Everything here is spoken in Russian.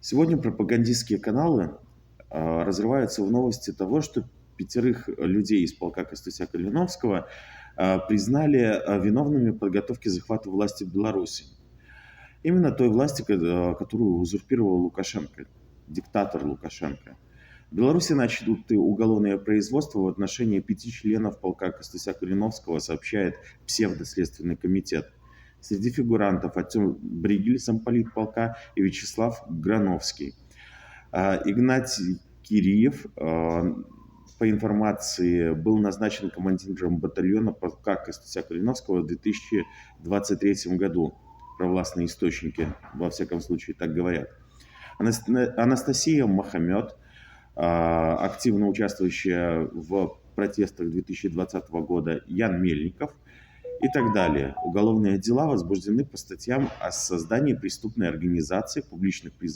Сегодня пропагандистские каналы разрываются в новости того, что пятерых людей из полка Костуся-Калиновского признали виновными в подготовке захвата власти в Беларуси. Именно той власти, которую узурпировал Лукашенко, диктатор Лукашенко. В Беларуси начаты уголовное производство в отношении 5 членов полка Костуся-Калиновского, сообщает псевдоследственный комитет. Среди фигурантов Артем Бригель, замполит полка, и Вячеслав Грановский. Игнатий Кириев, по информации, был назначен командиром батальона полка Костуся-Калиновского в 2023 году. Провластные источники, во всяком случае, так говорят. Анастасия Махамед, активно участвующая в протестах 2020 года, Ян Мельников и так далее. Уголовные дела возбуждены по статьям о создании преступной организации, публичных призывов